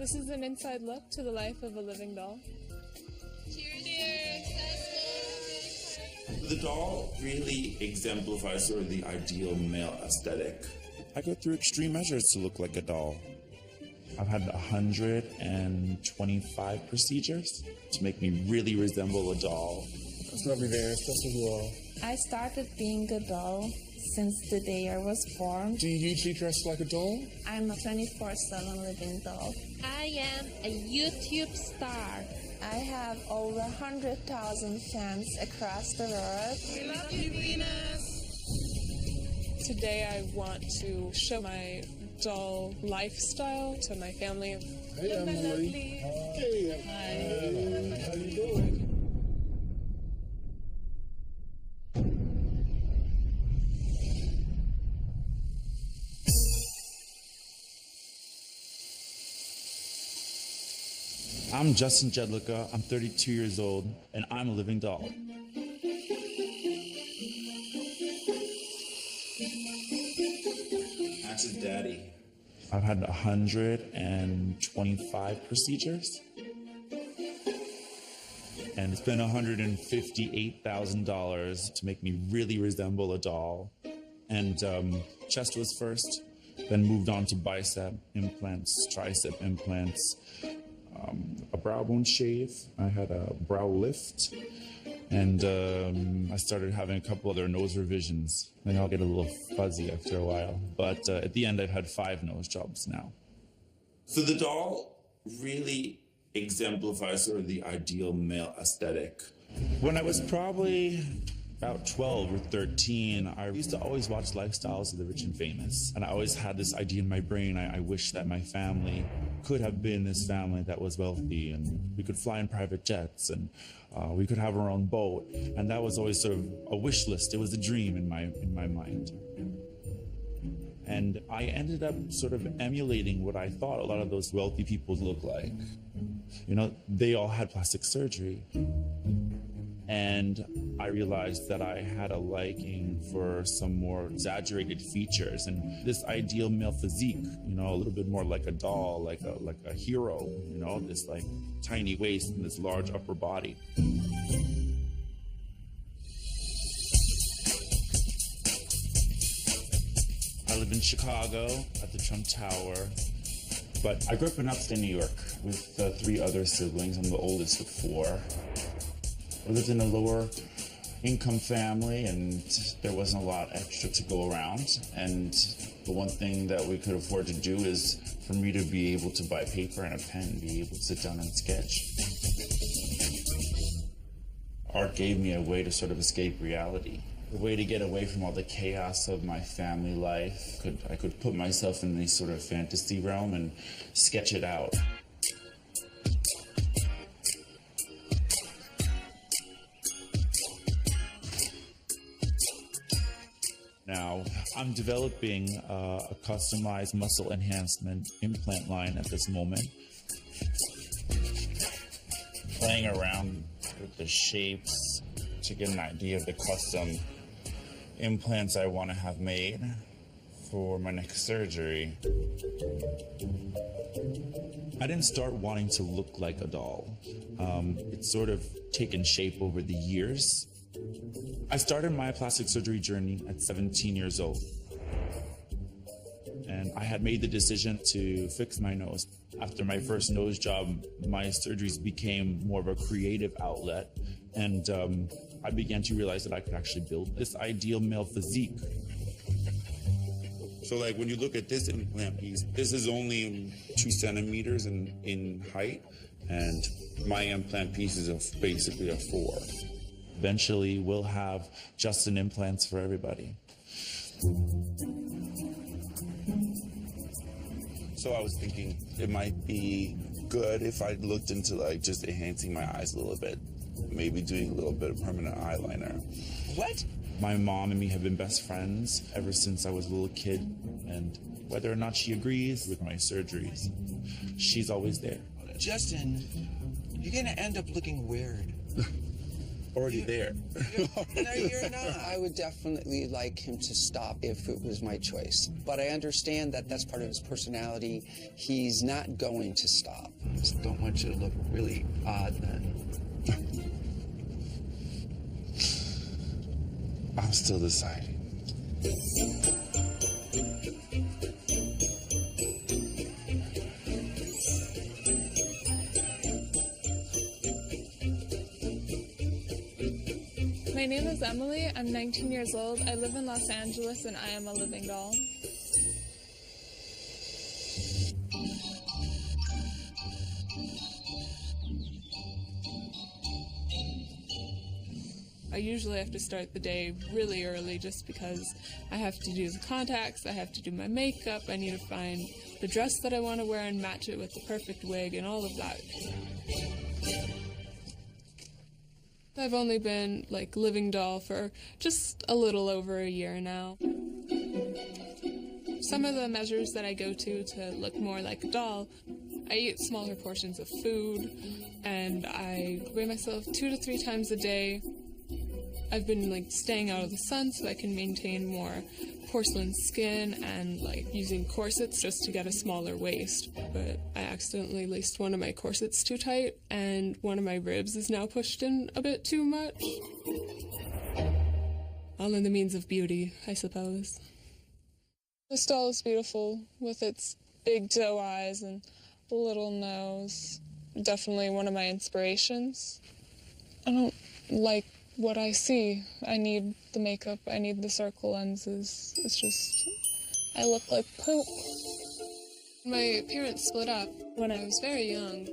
This is an inside look to the life of a living doll. Cheers! The doll really exemplifies sort of the ideal male aesthetic. I go through extreme measures to look like a doll. I've had 125 procedures to make me really resemble a doll. It's lovely there, first of all. I started being a doll since the day I was born. Do you usually dress like a doll? I'm a 24/7 living doll. I am a YouTube star. I have over 100,000 fans across the world. We love you, Venus! Today I want to show my doll lifestyle to my family. Hey, Emily. Hey, how you doing? I'm Justin Jedlicka, I'm 32 years old, and I'm a living doll. That's his daddy. I've had 125 procedures, and it's been $158,000 to make me really resemble a doll. And chest was first, then moved on to bicep implants, tricep implants, a brow bone shave. I had a brow lift, and I started having a couple other nose revisions. They all get a little fuzzy after a while, but at the end I've had 5 nose jobs now. So the doll really exemplifies sort of the ideal male aesthetic. When I was probably about 12 or 13, I used to always watch Lifestyles of the Rich and Famous. And I always had this idea in my brain, I wish that my family could have been this family that was wealthy, and we could fly in private jets, and we could have our own boat. And that was always sort of a wish list. It was a dream in my mind. And I ended up sort of emulating what I thought a lot of those wealthy people look like. You know, they all had plastic surgery. And I realized that I had a liking for some more exaggerated features and this ideal male physique, you know, a little bit more like a doll, like a hero, you know, this like tiny waist and this large upper body. I live in Chicago at the Trump Tower, but I grew up in upstate New York with 3 other siblings. I'm the oldest of 4. I lived in a lower income family, and there wasn't a lot extra to go around. And the one thing that we could afford to do is for me to be able to buy paper and a pen, be able to sit down and sketch. Art gave me a way to sort of escape reality, a way to get away from all the chaos of my family life. I could put myself in this sort of fantasy realm and sketch it out. Now, I'm developing a customized muscle enhancement implant line at this moment. Playing around with the shapes to get an idea of the custom implants I want to have made for my next surgery. I didn't start wanting to look like a doll. It's sort of taken shape over the years. I started my plastic surgery journey at 17 years old. And I had made the decision to fix my nose. After my first nose job, my surgeries became more of a creative outlet. And I began to realize that I could actually build this ideal male physique. So like when you look at this implant piece, this is only 2 centimeters in height. And my implant piece is basically a 4. Eventually, we'll have Justin implants for everybody. So I was thinking it might be good if I looked into like just enhancing my eyes a little bit, maybe doing a little bit of permanent eyeliner. What? My mom and me have been best friends ever since I was a little kid, and whether or not she agrees with my surgeries, she's always there. Justin, you're gonna end up looking weird. already there. No, you're not. I would definitely like him to stop if it was my choice. But I understand that that's part of his personality. He's not going to stop. Just don't want you to look really odd then. I'm still deciding. My name is Emily. I'm 19 years old. I live in Los Angeles and I am a living doll. I usually have to start the day really early just because I have to do the contacts, I have to do my makeup, I need to find the dress that I want to wear and match it with the perfect wig and all of that. I've only been like living doll for just a little over a year now. Some of the measures that I go to look more like a doll, I eat smaller portions of food and I weigh myself 2 to 3 times a day. I've been like staying out of the sun so I can maintain more porcelain skin and like using corsets just to get a smaller waist. But I accidentally laced one of my corsets too tight and one of my ribs is now pushed in a bit too much. All in the means of beauty, I suppose. This doll is beautiful with its big doe eyes and little nose. Definitely one of my inspirations. I don't like what I see. I need the makeup, I need the circle lenses. It's just, I look like poop. My parents split up when I was very young.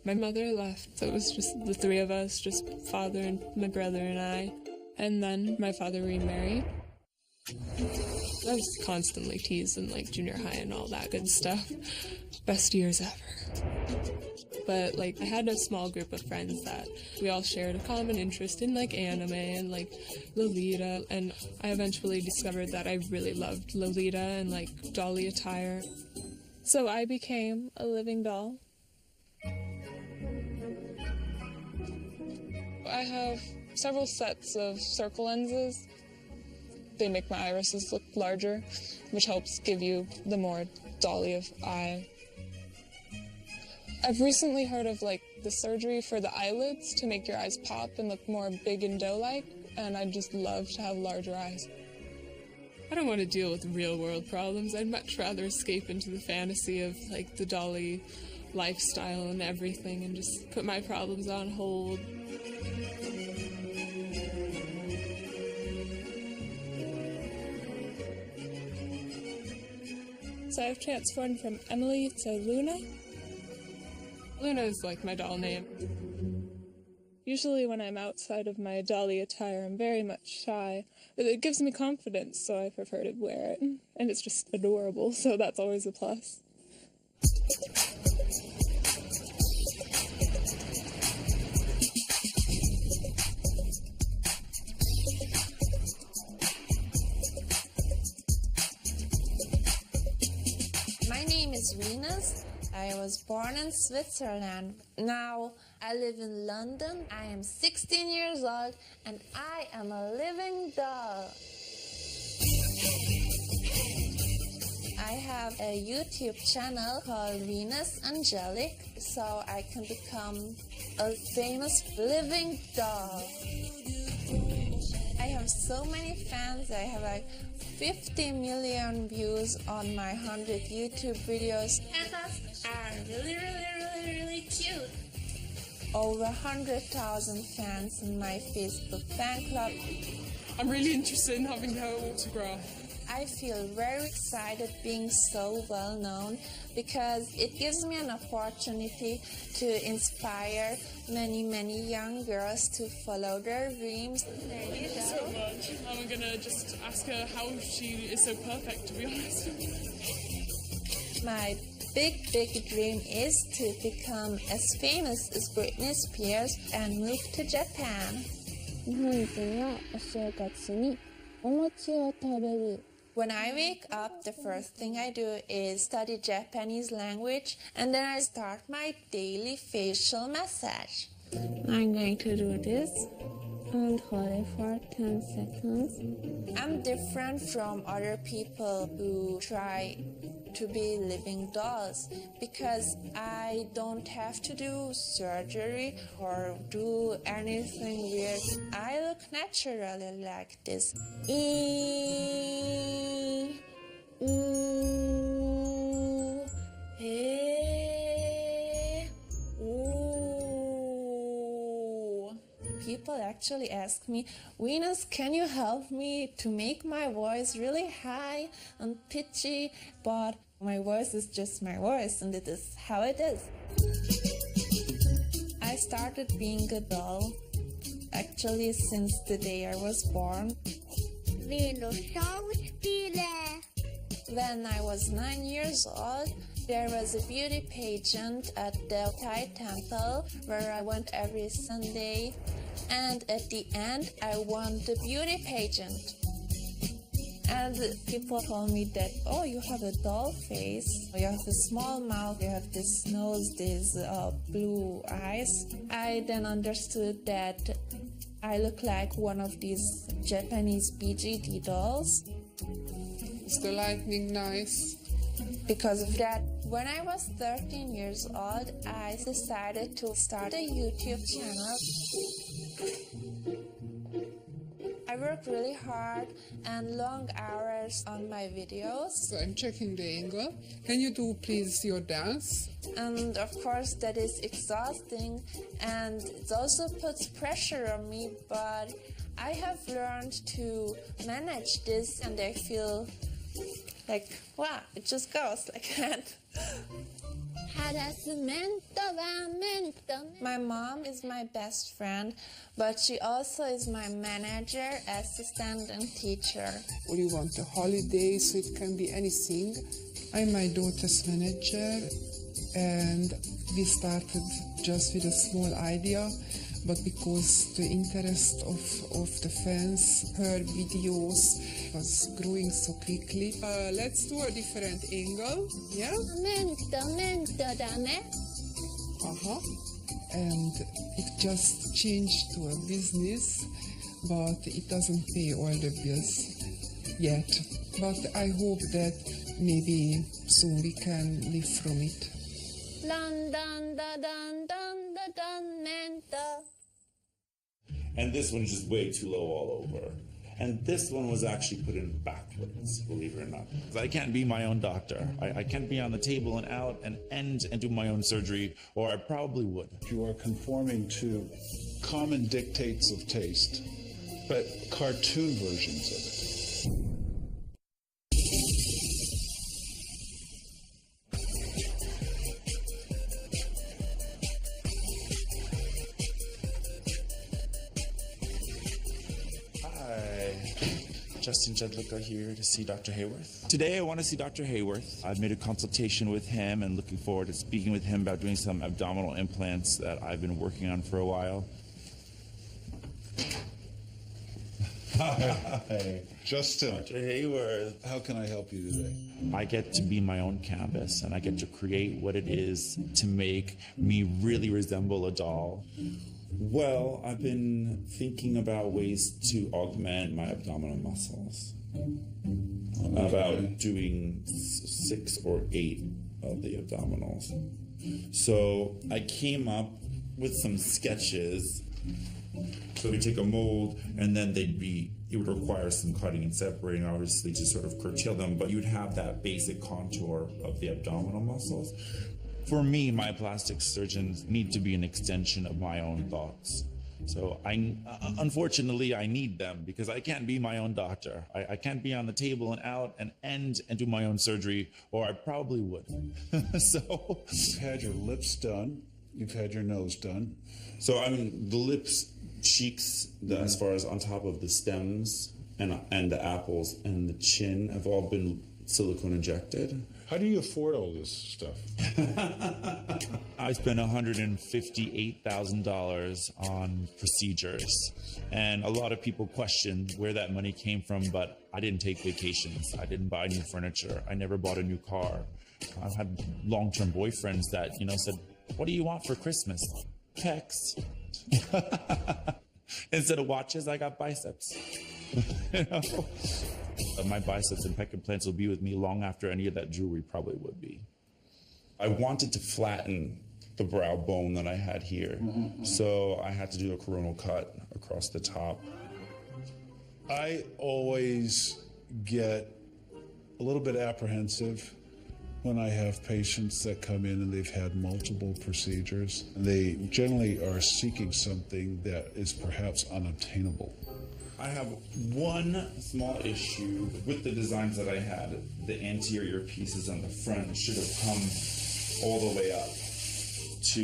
My mother left, so it was just the 3 of us, just father and my brother and I. And then my father remarried. I was constantly teased in like junior high and all that good stuff. Best years ever. But like I had a small group of friends that we all shared a common interest in like anime and like Lolita, and I eventually discovered that I really loved Lolita and like dolly attire. So I became a living doll. I have several sets of circle lenses. They make my irises look larger, which helps give you the more dolly of eye. I've recently heard of like the surgery for the eyelids to make your eyes pop and look more big and doe-like, and I'd just love to have larger eyes. I don't want to deal with real world problems. I'd much rather escape into the fantasy of like the dolly lifestyle and everything and just put my problems on hold. So I've transformed from Emily to Luna. Luna is like my doll name. Usually when I'm outside of my dolly attire, I'm very much shy. But it gives me confidence, so I prefer to wear it. And it's just adorable, so that's always a plus. My name is Venus. I was born in Switzerland. Now I live in London. I am 16 years old and I am a living doll. I have a YouTube channel called Venus Angelic, so I can become a famous living doll. I have so many fans. I have like 50 million views on my 100 YouTube videos. Pandas are really cute. Over 100,000 fans in my Facebook fan club. I'm really interested in having her autograph. I feel very excited being so well known because it gives me an opportunity to inspire many young girls to follow their dreams. Thank you so much. I'm gonna just ask her how she is so perfect, to be honest. My big dream is to become as famous as Britney Spears and move to Japan. 日本人はお正月にお餅を食べる。 When I wake up, the first thing I do is study Japanese language, and then I start my daily facial massage. I'm going to do this. and hold it for 10 seconds. I'm different from other people who try to be living dolls because I don't have to do surgery or do anything weird. I look naturally like this. People actually ask me, Venus, can you help me to make my voice really high and pitchy? But my voice is just my voice, and it is how it is. I started being a doll actually since the day I was born. When I was 9 years old, there was a beauty pageant at the Thai temple where I went every Sunday, and at the end I won the beauty pageant. And people told me that, oh, you have a doll face, you have a small mouth, you have this nose, these blue eyes. I then understood that I look like one of these Japanese BGD dolls. Is the lighting nice? Because of that, when I was 13 years old, I decided to start a YouTube channel. I work really hard and long hours on my videos. So I'm checking the angle. Can you do please your dance? And of course that is exhausting and it also puts pressure on me, but I have learned to manage this and I feel like, wow, it just goes like that. My mom is my best friend, but she also is my manager, assistant, and teacher. What do you want, a holiday? So it can be anything. I'm my daughter's manager, and we started just with a small idea, but because the interest of the fans, her videos was growing so quickly. Let's do a different angle, yeah? And it just changed to a business, but it doesn't pay all the bills yet. But I hope that maybe soon we can live from it. And this one's just way too low all over. And this one was actually put in backwards, believe it or not. 'Cause I can't be my own doctor. I can't be on the table and out and end and do my own surgery, or I probably would. You are conforming to common dictates of taste, but cartoon versions of it. Justin Jedlicka here to see Dr. Hayworth. Today I want to see Dr. Hayworth. I've made a consultation with him and looking forward to speaking with him about doing some abdominal implants that I've been working on for a while. Hi, Justin. Dr. Hayworth. How can I help you today? I get to be my own canvas and I get to create what it is to make me really resemble a doll. Well, I've been thinking about ways to augment my abdominal muscles. About doing 6 or 8 of the abdominals. So I came up with some sketches. So we take a mold and then it would require some cutting and separating, obviously, to sort of curtail them, but you'd have that basic contour of the abdominal muscles. For me, my plastic surgeons need to be an extension of my own thoughts. So unfortunately, I need them because I can't be my own doctor. I can't be on the table and out and end and do my own surgery, or I probably would. So you've had your lips done. You've had your nose done. So I mean, the lips, cheeks, as far as on top of the stems and the apples and the chin have all been silicone injected. How do you afford all this stuff? I spent $158,000 on procedures, and a lot of people question where that money came from, but I didn't take vacations. I didn't buy new furniture. I never bought a new car. I've had long-term boyfriends that, said, "What do you want for Christmas?" Pecs. Instead of watches, I got biceps. You know? My biceps and pec implants will be with me long after any of that jewelry probably would be. I wanted to flatten the brow bone that I had here. So I had to do a coronal cut across the top. I always get a little bit apprehensive when I have patients that come in and they've had multiple procedures. They generally are seeking something that is perhaps unobtainable. I have one small issue with the designs that I had. The anterior pieces on the front should have come all the way up to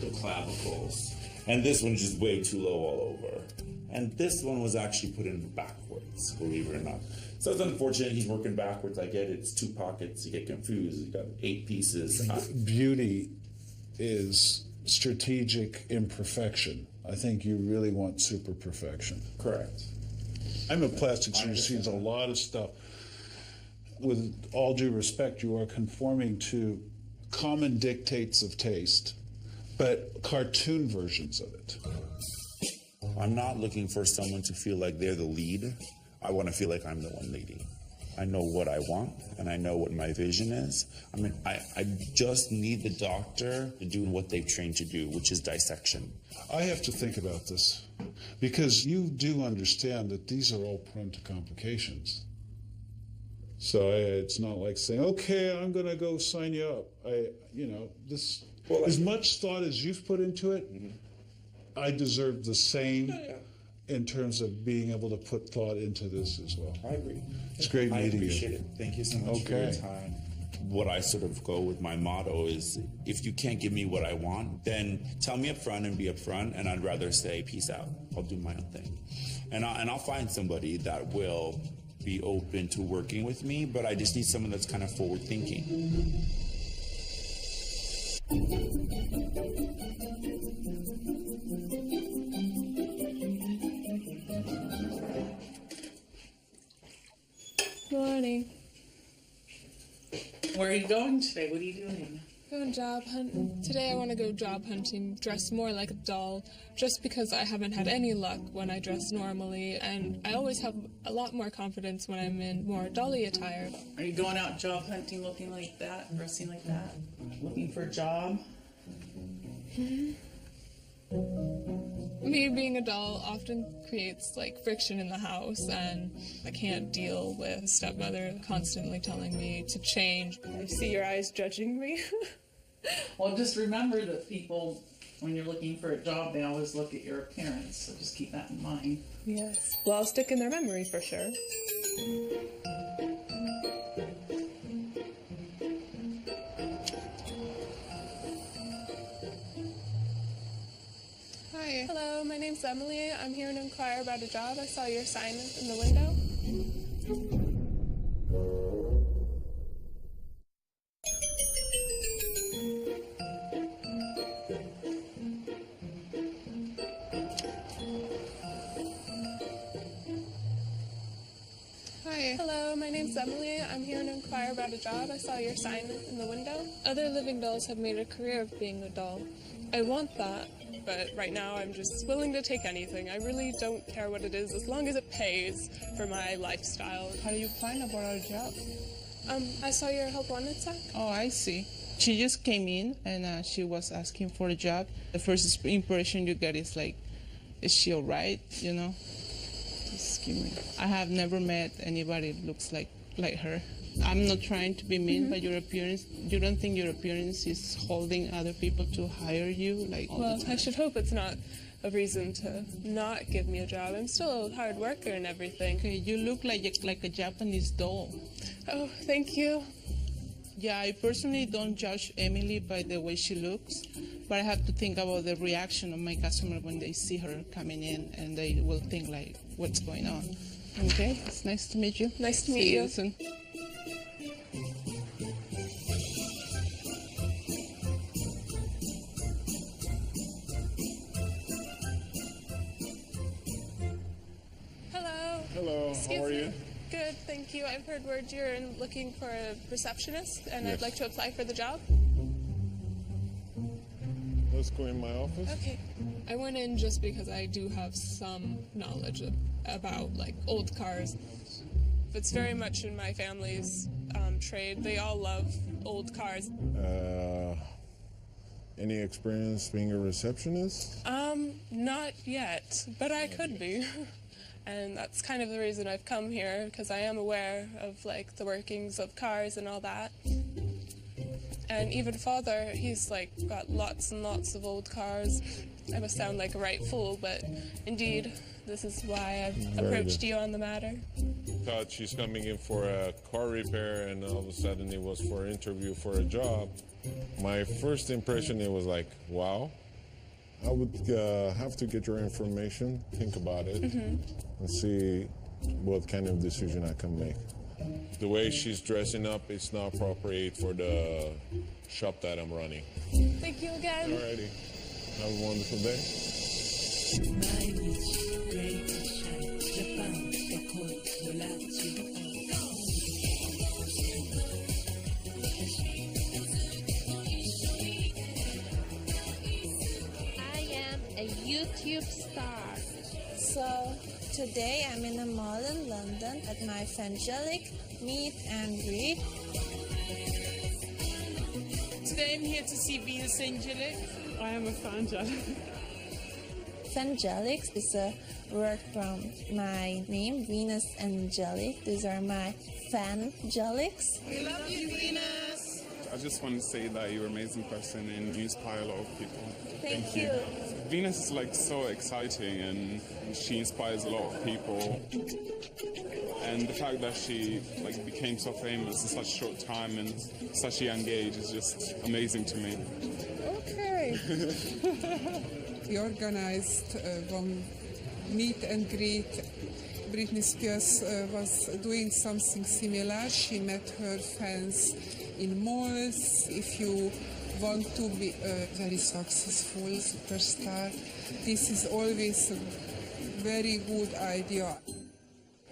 the clavicles. And this one's just way too low all over. And this one was actually put in backwards, believe it or not. So it's unfortunate he's working backwards. I get it. It's 2 pockets. You get confused. You got 8 pieces. Beauty is strategic imperfection. I think you really want super perfection. Correct. I'm a plastic surgeon who sees a lot of stuff. With all due respect, you are conforming to common dictates of taste, but cartoon versions of it. I'm not looking for someone to feel like they're the lead. I want to feel like I'm the one leading. I know what I want, and I know what my vision is. I mean, I just need the doctor to do what they've trained to do, which is dissection. I have to think about this, because you do understand that these are all prone to complications. So it's not like saying, okay, I'm going to go sign you up. As much thought as you've put into it, I deserve the same in terms of being able to put thought into this as well. I agree. It's great meeting you. I appreciate it. Thank you so much for your time. What I sort of go with my motto is, if you can't give me what I want, then tell me up front and be up front, and I'd rather say, peace out. I'll do my own thing. And I'll find somebody that will be open to working with me, but I just need someone that's kind of forward thinking. Morning. Where are you going today? What are you doing? Going job hunting. Today I want to go job hunting, dress more like a doll, just because I haven't had any luck when I dress normally, and I always have a lot more confidence when I'm in more dolly attire. Are you going out job hunting looking like that, dressing like that? Looking for a job? Me being a doll often creates friction in the house, and I can't deal with a stepmother constantly telling me to change. I see your eyes judging me. Well, just remember that people, when you're looking for a job, they always look at your appearance, so just keep that in mind. Yes. Well, I'll stick in their memory for sure. Hi. Hello, my name's Emily. I'm here to inquire about a job. I saw your sign in the window. Hi. Hello, my name's Emily. I'm here to inquire about a job. I saw your sign in the window. Other living dolls have made a career of being a doll. I want that. But right now I'm just willing to take anything. I really don't care what it is, as long as it pays for my lifestyle. How do you find about our job? I saw your help wanted sign. Oh, I see. She just came in and she was asking for a job. The first impression you get is like, is she all right, you know? Just give me. I have never met anybody that looks like her. I'm not trying to be mean, but your appearance, you don't think your appearance is holding other people to hire you? Well, I should hope it's not a reason to not give me a job. I'm still a hard worker and everything. Okay, you look like a Japanese doll. Oh, thank you. Yeah, I personally don't judge Emily by the way she looks, but I have to think about the reaction of my customer when they see her coming in, and they will think like, what's going on? Okay, it's nice to meet you. Nice to meet you. Soon. Hello, how are you? Good, thank you. I've heard word you're looking for a receptionist, and Yes. I'd like to apply for the job. Let's go in my office. Okay. I went in just because I do have some knowledge about like old cars. It's very much in my family's trade. They all love old cars. Any experience being a receptionist? Not yet, but I could be. And that's kind of the reason I've come here, because I am aware of like the workings of cars and all that. And even Father, he's like got lots and lots of old cars. I must sound like a right fool, but indeed, this is why I've approached you on the matter. Thought she's coming in for a car repair, and all of a sudden it was for an interview for a job. My first impression, it was like, wow. I would have to get your information, think about it, and see what kind of decision I can make. The way she's dressing up is not appropriate for the shop that I'm running. Thank you again. Alrighty. Have a wonderful day. A YouTube star. So today I'm in a mall in London at my Fangelic meet and greet. Today I'm here to see Venus Angelic. I am a Fangelic. Fangelic is a word from my name, Venus Angelic. These are my Fangelics. We love you, Venus. I just want to say that you're an amazing person and you inspire a lot of people. Thank you. Venus is like so exciting and she inspires a lot of people. And the fact that she like became so famous in such a short time and such a young age is just amazing to me. Okay. We organized one meet and greet. Britney Spears was doing something similar. She met her fans in malls. If you want to be a very successful superstar, this is always a very good idea.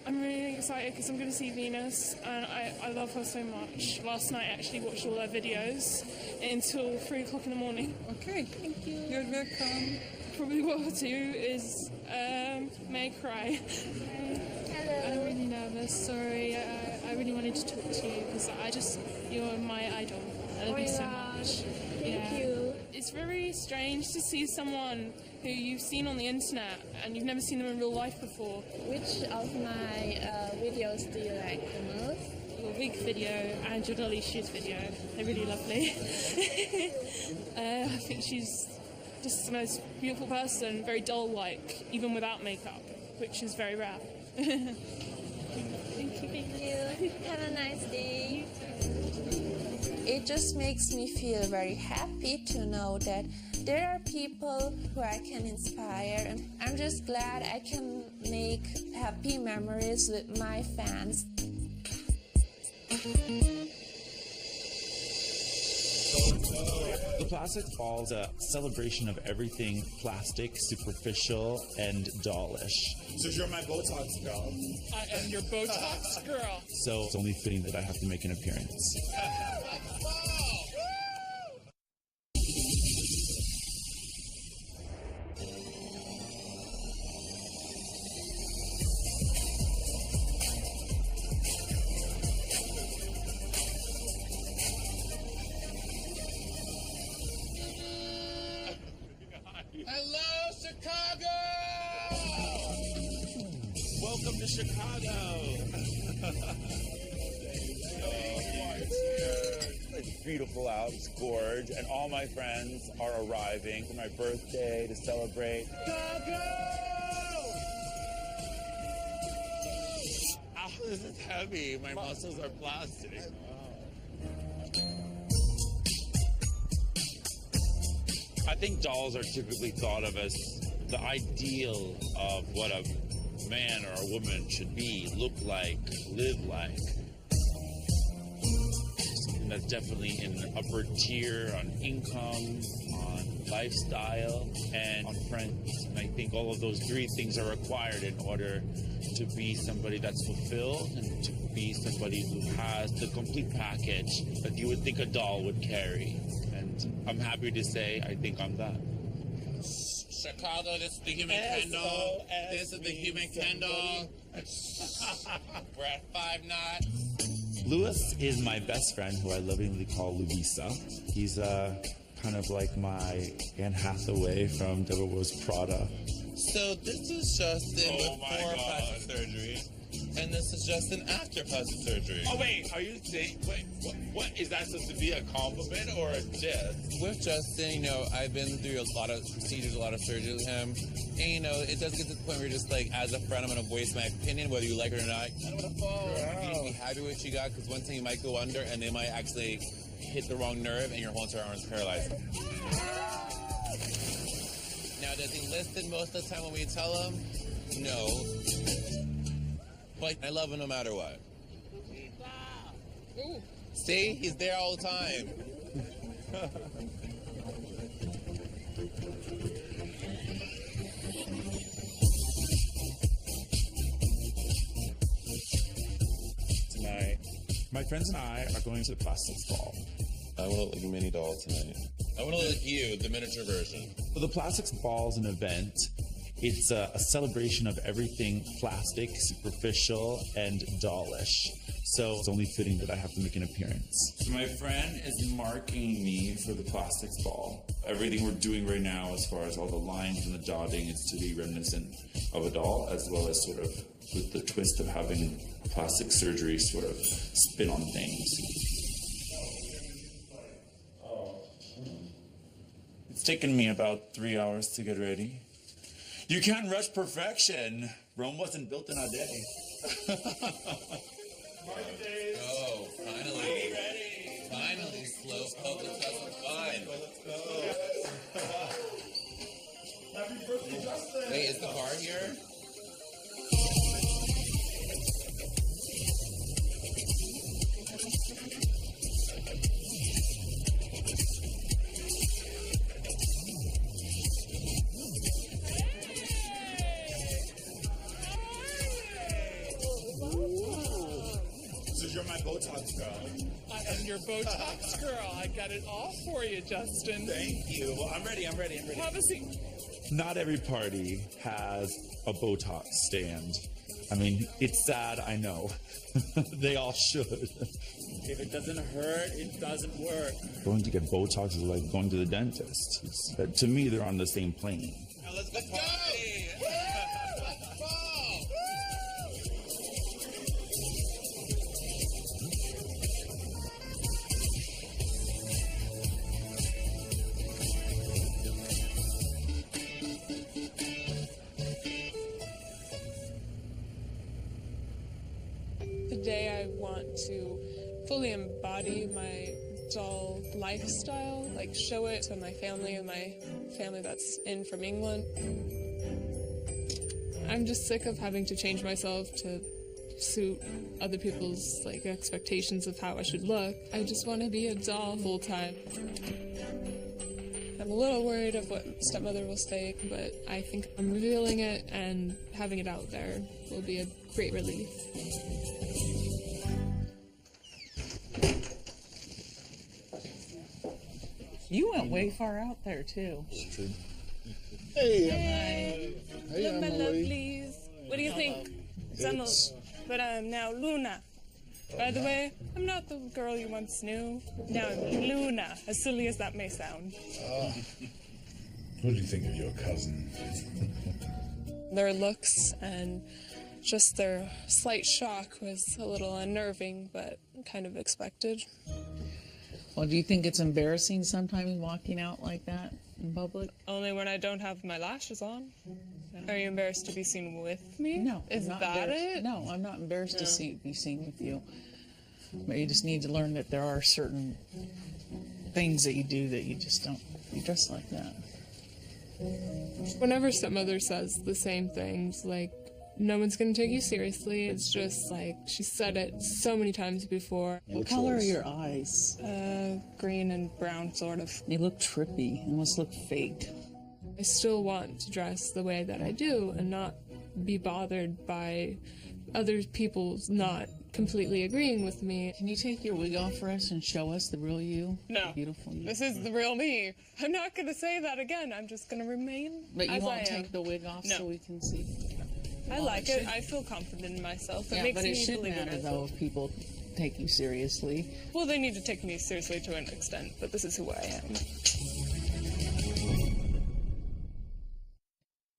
I'm really excited because I'm going to see Venus, and I love her so much. Last night I actually watched all her videos until 3 o'clock in the morning. Okay, thank you. You're welcome. Probably what I'll do is may cry. Hello. I'm really nervous. Sorry. I really wanted to talk to you because you're my idol. I love you so much. Thank you. It's very strange to see someone who you've seen on the internet and you've never seen them in real life before. Which of my videos do you like the most? Your wig video and your Dolly shoes video. They're really lovely. I think she's just the most beautiful person, very doll-like, even without makeup, which is very rare. Thank you. Have a nice day. It just makes me feel very happy to know that there are people who I can inspire, and I'm just glad I can make happy memories with my fans. The Plastic Ball is a celebration of everything plastic, superficial, and dollish. So you're my Botox girl. I am your Botox girl. So it's only fitting that I have to make an appearance. Hello, Chicago! Welcome to Chicago! It's beautiful out, it's gorge, and all my friends are arriving for my birthday to celebrate. Chicago! Oh, this is heavy. My muscles are plastic. I think dolls are typically thought of as the ideal of what a man or a woman should be, look like, live like. And that's definitely in the upper tier on income, on lifestyle, and on friends. And I think all of those three things are required in order to be somebody that's fulfilled and to be somebody who has the complete package that you would think a doll would carry. And I'm happy to say I think I'm that. Chicago, this is the human candle. This is the human candle. We're at 5 knots. Louis is my best friend, who I lovingly call Louisa. He's kind of like my Anne Hathaway from Devil Wears Prada. So this is Justin before plastic surgery, and this is Justin after plastic surgery. Oh wait, are you saying, what is that supposed to be, a compliment or a diss? With Justin, you know, I've been through a lot of procedures, a lot of surgery with him, and you know, it does get to the point where you're just like, as a friend, I'm gonna voice my opinion, whether you like it or not. I don't wanna fall. You need to be happy with what you got, because one thing you might go under, and they might actually hit the wrong nerve, and your whole entire arm is paralyzed. Now, does he listen most of the time when we tell him? No. But I love him no matter what. See? He's there all the time. Tonight, my friends and I are going to the plastics ball. I want to look like a mini doll tonight. I want to look like you, the miniature version. So the plastics ball is an event. It's a celebration of everything plastic, superficial, and dollish. So it's only fitting that I have to make an appearance. So my friend is marking me for the plastics ball. Everything we're doing right now, as far as all the lines and the dotting, is to be reminiscent of a doll, as well as sort of with the twist of having plastic surgery sort of spin on things. It's taken me about 3 hours to get ready. You can't rush perfection. Rome wasn't built in a day. Oh, finally. Finally, slow poke. Let's have some fun. Happy birthday, Justin. Wait, is the bar here? You're my Botox girl. I am your Botox girl. I got it all for you, Justin. Thank you. Well, I'm ready. Have a seat. Not every party has a Botox stand. I mean, it's sad, I know. They all should. If it doesn't hurt, it doesn't work. Going to get Botox is like going to the dentist. To me, they're on the same plane. Now let's go. Today I want to fully embody my doll lifestyle, like show it to my family and my family that's in from England. I'm just sick of having to change myself to suit other people's expectations of how I should look. I just want to be a doll full time. I'm a little worried of what stepmother will say, but I think I'm revealing it and having it out there will be a great relief. You went way far out there too. It's true. Hey, Look, my Emily. lovelies. What do you think? But I'm now Luna. By the way, I'm not the girl you once knew. Now I'm Luna, as silly as that may sound. What did you think of your cousin? Their looks and just their slight shock was a little unnerving, but kind of expected. Well, do you think it's embarrassing sometimes walking out like that in public? Only when I don't have my lashes on. Are you embarrassed to be seen with me? No. Is I'm not that embarrassed. it? No, I'm not embarrassed to be seen with you. But you just need to learn that there are certain things that you do that you just don't. You dress like that. Whenever stepmother says the same things, like, no one's gonna take you seriously, it's just like, she said it so many times before. What color are your eyes? Green and brown, sort of. They look trippy. They almost look fake. I still want to dress the way that I do and not be bothered by other people's not completely agreeing with me. Can you take your wig off for us and show us the real you? No. Beautiful you. This is the real me. I'm not going to say that again. I'm just going to remain But you as won't I am. take the wig off No. so we can see? I like it. I feel confident in myself. It Yeah, makes but me it should believe in matter, myself. though, if people take you seriously. Well, they need to take me seriously to an extent, but this is who I am.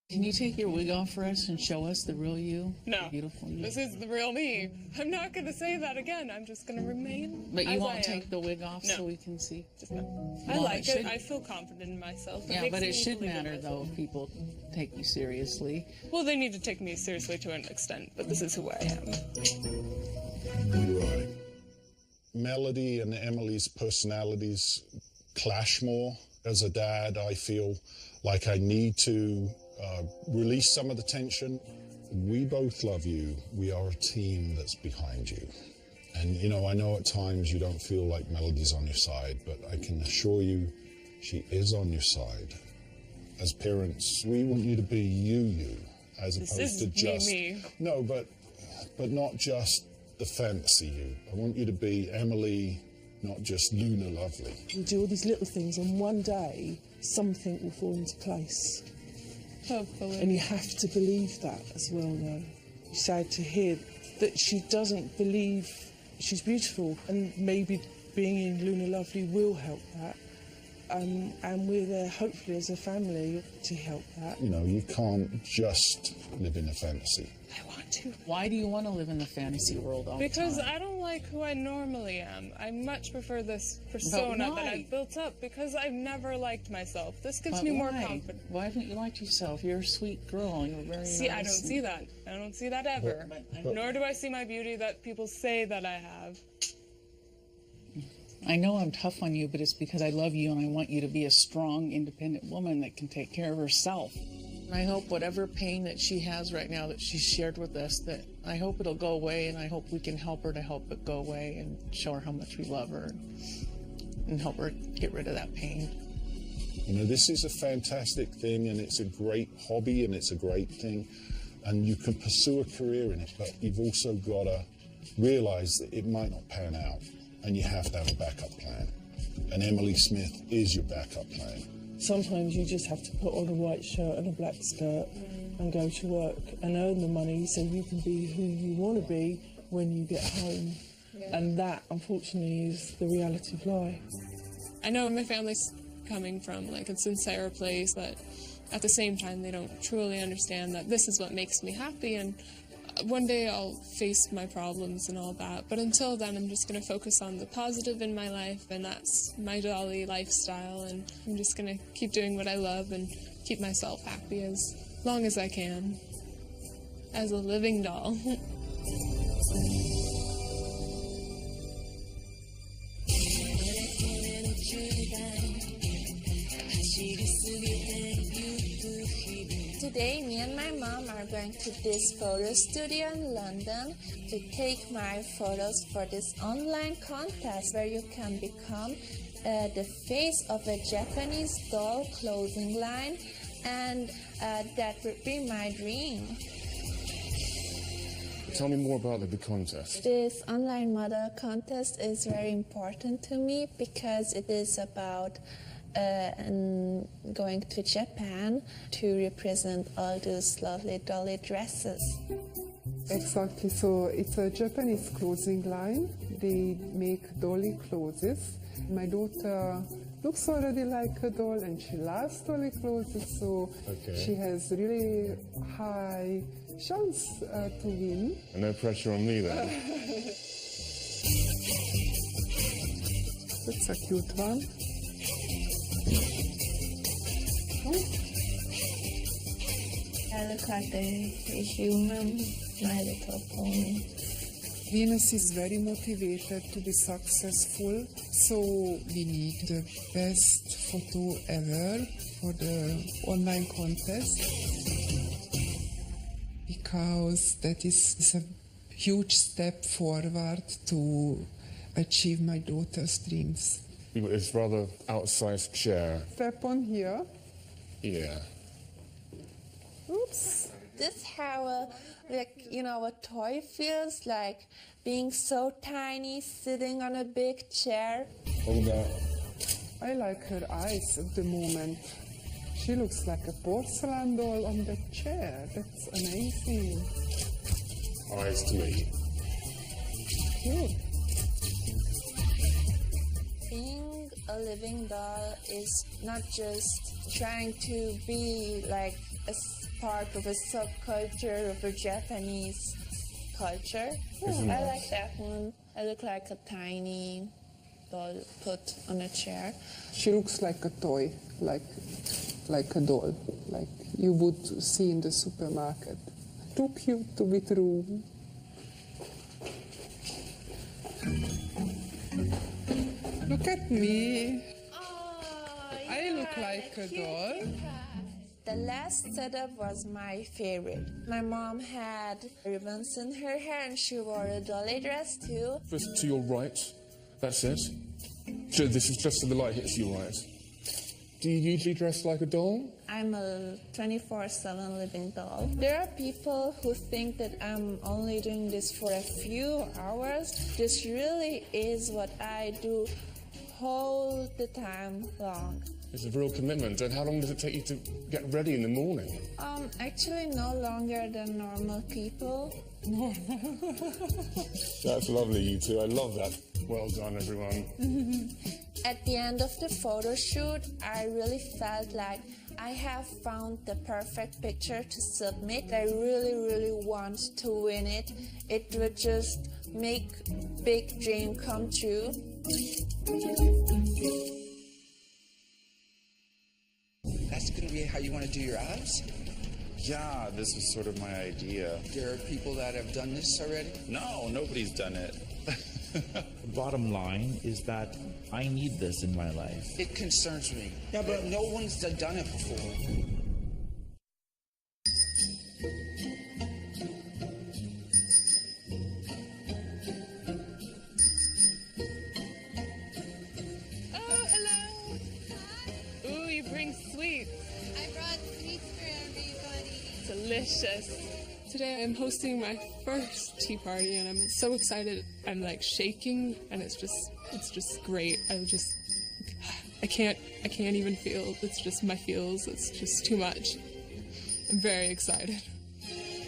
Can you take your wig off for us and show us the real you? No. Beautiful you. This is the real me. I'm not going to say that again. I'm just going to remain But you as I won't am. take the wig off No. so we can see? Just no. I Well, like it it. should- I feel confident in myself. Yeah, makes but it me should believe in matter, though, myself. if people take you seriously. Well, they need to take me seriously to an extent, but this is who I am. Right. Melody and Emily's personalities clash more. As a dad, I feel like I need to release some of the tension. We both love you. We are a team that's behind you. And, you know, I know at times you don't feel like Melody's on your side, but I can assure you she is on your side. As parents, we want you to be you, as This opposed is to just... me. No, but not just the fantasy you. I want you to be Emily, not just Luna Lovely. You do all these little things, and one day something will fall into place. Hopefully. And you have to believe that as well, though. It's sad to hear that she doesn't believe she's beautiful, and maybe being in Luna Lovely will help that. And we're there, hopefully, as a family, to help that. You know, you can't just live in a fantasy. I want to. Why do you want to live in the fantasy world all Because the time? I don't like who I normally am. I much prefer this persona that I've built up because I've never liked myself. This gives But me more why? confidence. Why haven't you liked yourself? You're a sweet girl. You're very See, I nice don't see that. I don't see that ever. Nor do I see my beauty that people say that I have. I know I'm tough on you, but it's because I love you and I want you to be a strong, independent woman that can take care of herself. And I hope whatever pain that she has right now that she's shared with us, that I hope it'll go away, and I hope we can help her to help it go away and show her how much we love her and help her get rid of that pain. You know, this is a fantastic thing, and it's a great hobby, and it's a great thing, and you can pursue a career in it, but you've also got to realize that it might not pan out, and you have to have a backup plan. And Emily Smith is your backup plan. Sometimes you just have to put on a white shirt and a black skirt and go to work and earn the money so you can be who you want to be when you get home. And that, unfortunately, is the reality of life. I know my family's coming from like a sincere place, but at the same time they don't truly understand that this is what makes me happy, and one day I'll face my problems and all that, but until then I'm just going to focus on the positive in my life, and that's my Dolly lifestyle, and I'm just going to keep doing what I love and keep myself happy as long as I can as a living doll. Today, me and my mom are going to this photo studio in London to take my photos for this online contest where you can become the face of a Japanese doll clothing line, and that would be my dream. Tell me more about the contest. This online model contest is very important to me because it is about going to Japan to represent all those lovely dolly dresses. Exactly, so it's a Japanese clothing line. They make dolly clothes. My daughter looks already like a doll and she loves dolly clothes, so she has really high chance to win. And no pressure on me then. That's a cute one. I look like a human, my little pony. Venus is very motivated to be successful, so we need the best photo ever for the online contest, because that is a huge step forward to achieve my daughter's dreams. You've got this rather outsized chair. Step on here. Yeah. Oops. this how a toy feels like? Being so tiny, sitting on a big chair. I like her eyes at the moment. She looks like a porcelain doll on the chair. That's amazing. Eyes to me. Cute. Being a living doll is not just trying to be like a part of a subculture of a Japanese culture. I like that one. I look like a tiny doll put on a chair. She looks like a toy, like a doll, like you would see in the supermarket. Too cute to be true. Look at me. I look like a doll. The last setup was my favorite. My mom had ribbons in her hair and she wore a dolly dress too. First to your right, that's it. So this is just so the light hits you right. Do you usually dress like a doll? I'm a 24/7 living doll. There are people who think that I'm only doing this for a few hours. This really is what I do all the time long. It's a real commitment. And how long does it take you to get ready in the morning? Actually no longer than normal people. That's lovely, you two. I love that. Well done, everyone. At the end of the photo shoot, I really felt like I have found the perfect picture to submit. I really, really want to win it. It would just make big dream come true. That's going to be how you want to do your abs? Yeah, this was sort of my idea. There are people that have done this already? No, nobody's done it. The bottom line is that I need this in my life. It concerns me. Yeah, but no one's done it before. Oh, hello. Ooh, you bring sweets. I brought sweets for everybody. Delicious. Today I'm hosting my first tea party and I'm so excited. I'm like shaking and it's just great. I can't even feel. It's just my feels. It's just too much. I'm very excited.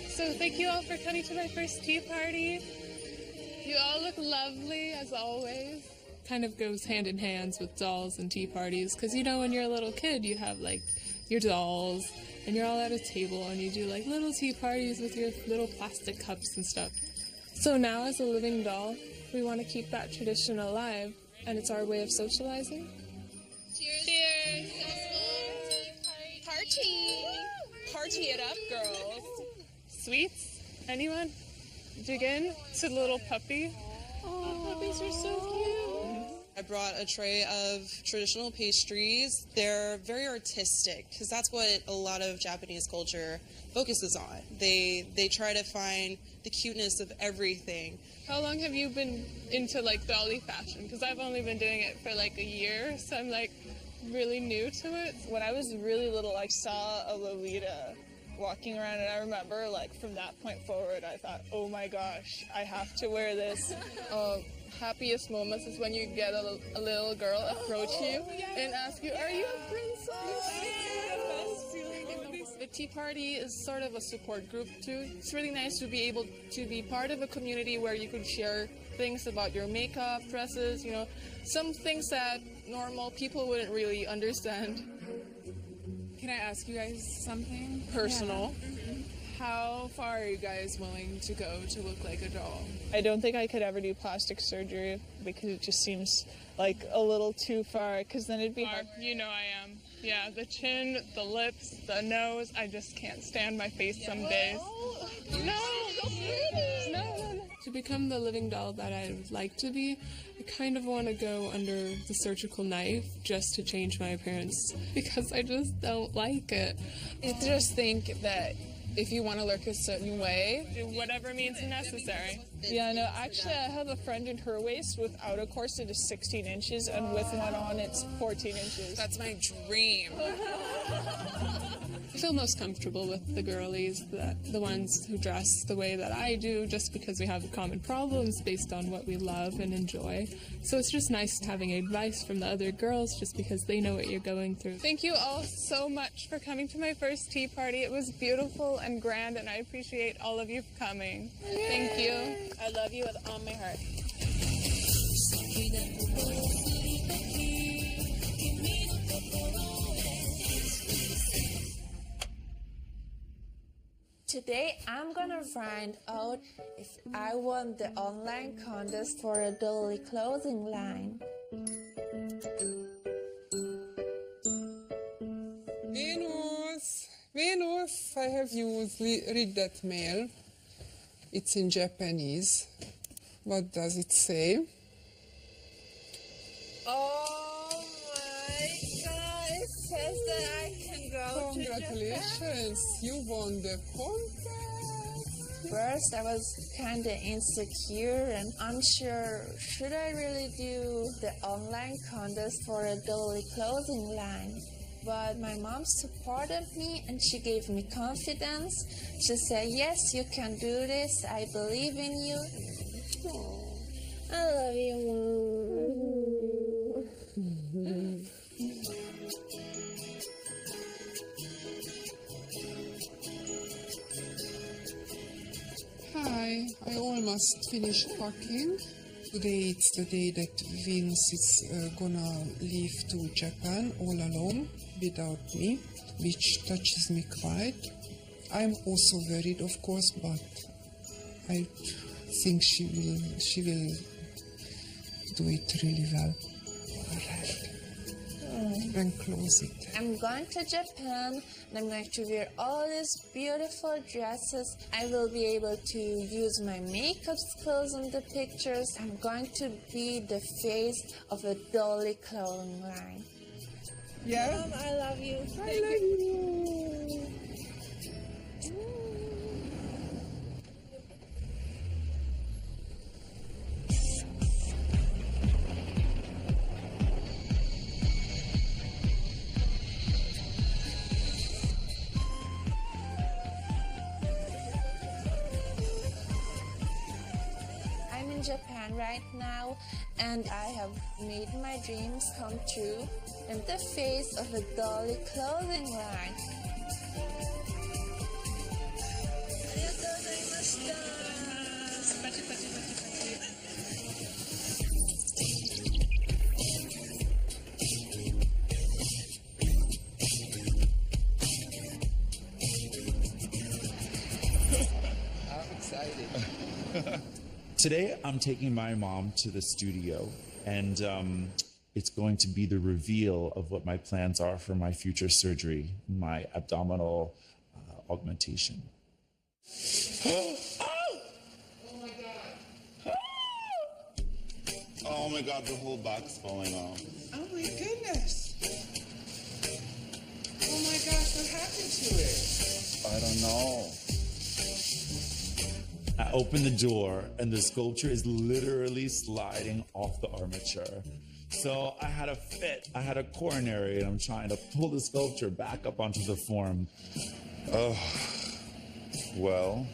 So thank you all for coming to my first tea party. You all look lovely as always. Kind of goes hand in hand with dolls and tea parties because when you're a little kid you have like your dolls and you're all at a table and you do like little tea parties with your little plastic cups and stuff. So now as a living doll, we want to keep that tradition alive and it's our way of socializing. Cheers! Cheers! Party! Party it up, girls. Sweets? Anyone? Dig in to the little puppy? Oh, puppies are so cute. I brought a tray of traditional pastries. They're very artistic because that's what a lot of Japanese culture focuses on. They try to find the cuteness of everything. How long have you been into like dolly fashion? Because I've only been doing it for like a year, so I'm like really new to it. When I was really little, I saw a Lolita walking around, and I remember like from that point forward, I thought, oh my gosh, I have to wear this. Happiest moments is when you get a little girl approach you and ask you, are you a princess? The tea party is sort of a support group too. It's really nice to be able to be part of a community where you could share things about your makeup, dresses, some things that normal people wouldn't really understand. Can I ask you guys something Personal. Yeah. How far are you guys willing to go to look like a doll? I don't think I could ever do plastic surgery because it just seems like a little too far, because then it'd be hard. I am. Yeah, the chin, the lips, the nose. I just can't stand my face some days. No, so pretty. No. To become the living doll that I would like to be, I kind of want to go under the surgical knife just to change my appearance because I just don't like it. I just think that if you want to look a certain way, do whatever means necessary. Yeah, no, actually I have a friend in her waist without a corset is 16 inches and with one on it's 14 inches. That's my dream. feel most comfortable with the girlies, the ones who dress the way that I do, just because we have common problems based on what we love and enjoy. So it's just nice having advice from the other girls, just because they know what you're going through. Thank you all so much for coming to my first tea party. It was beautiful and grand, and I appreciate all of you coming. Thank you. I love you with all my heart. Today I'm gonna find out if I won the online contest for a Dolly clothing line. Venus, I have used read that mail. It's in Japanese. What does it say? Oh my god, it says that I can go to Japan. Congratulations, you won the contest. First, I was kind of insecure and unsure, should I really do the online contest for a Dolly clothing line? But my mom supported me and she gave me confidence. She said, yes, you can do this. I believe in you. Aww. I love you, Mom. Hi, I almost finished packing. Today it's the day that Vince is gonna leave to Japan all alone without me, which touches me quite. I'm also worried, of course, but I think she will do it really well. Alright. And close it. I'm going to Japan and I'm going to wear all these beautiful dresses. I will be able to use my makeup skills in the pictures. I'm going to be the face of a Dolly clothing line. Yeah? Mom, I love you. I love you. I'm in Japan right now and I have made my dreams come true in the face of a Dolly clothing line. I'm excited. Today, I'm taking my mom to the studio, and it's going to be the reveal of what my plans are for my future surgery, my abdominal augmentation. Oh my god, the whole back's falling off. Oh my goodness. Oh my gosh, what happened to it? I don't know. I open the door, and the sculpture is literally sliding off the armature. So I had a fit. I had a coronary, and I'm trying to pull the sculpture back up onto the form. Oh, well,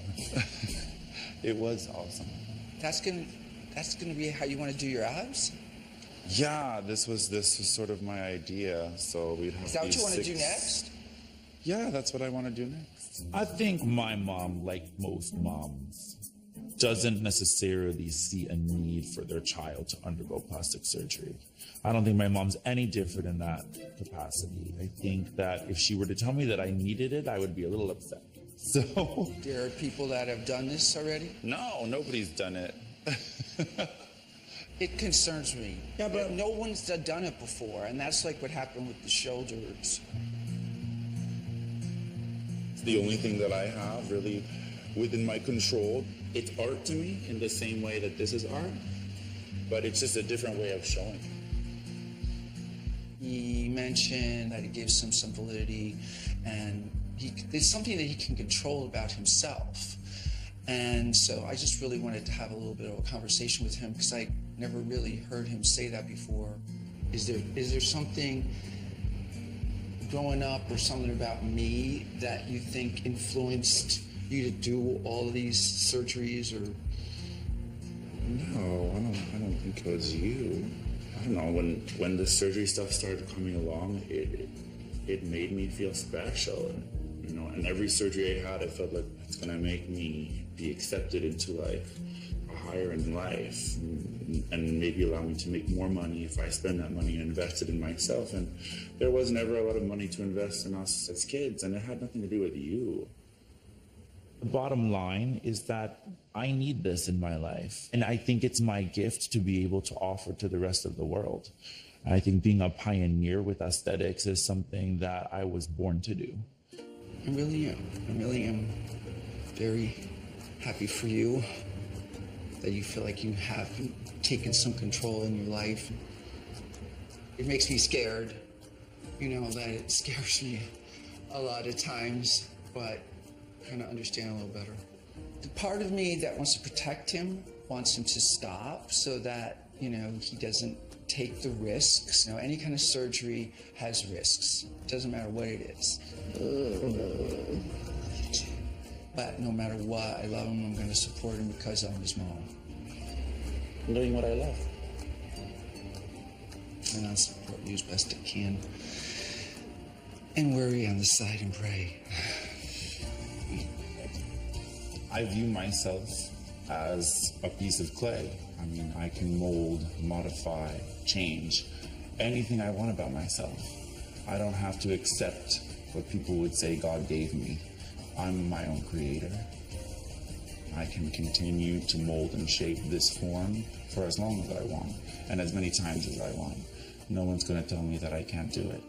it was awesome. That's gonna be how you want to do your abs? Yeah, this was sort of my idea. So we'd have. Is that what you want to do next? Yeah, that's what I want to do next. I think my mom, like most moms, doesn't necessarily see a need for their child to undergo plastic surgery. I don't think my mom's any different in that capacity. I think that if she were to tell me that I needed it, I would be a little upset. So There are people that have done this already? No, nobody's done it. It concerns me. Yeah, but no one's done it before, and that's like what happened with the shoulders. It's the only thing that I have really within my control. It's art to me in the same way that this is art, but it's just a different way of showing. He mentioned that it gives him some validity, and it's something that he can control about himself. And so I just really wanted to have a little bit of a conversation with him because I never really heard him say that before. Is there something growing up or something about me that you think influenced you to do all these surgeries or? No, I don't think it was you. I don't know, when the surgery stuff started coming along, it made me feel special. You know, and every surgery I had, I felt like it's gonna make me be accepted into like a higher in life, and maybe allow me to make more money if I spend that money and invest it in myself. And there was never a lot of money to invest in us as kids, and it had nothing to do with you. The bottom line is that I need this in my life, and I think it's my gift to be able to offer to the rest of the world. I think being a pioneer with aesthetics is something that I was born to do. I really am very happy for you that you feel like you have taken some control in your life. It makes me scared, you know, that it scares me a lot of times, but I kind of understand a little better. The part of me that wants to protect him wants him to stop so that, you know, he doesn't take the risks. You know, any kind of surgery has risks. It doesn't matter what it is. But no matter what, I love him. I'm going to support him because I'm his mom. I'm doing what I love. And I'll support you as best I can. And worry on the side and pray. I view myself as a piece of clay. I mean, I can mold, modify, change anything I want about myself. I don't have to accept what people would say God gave me. I'm my own creator. I can continue to mold and shape this form for as long as I want, and as many times as I want. No one's going to tell me that I can't do it.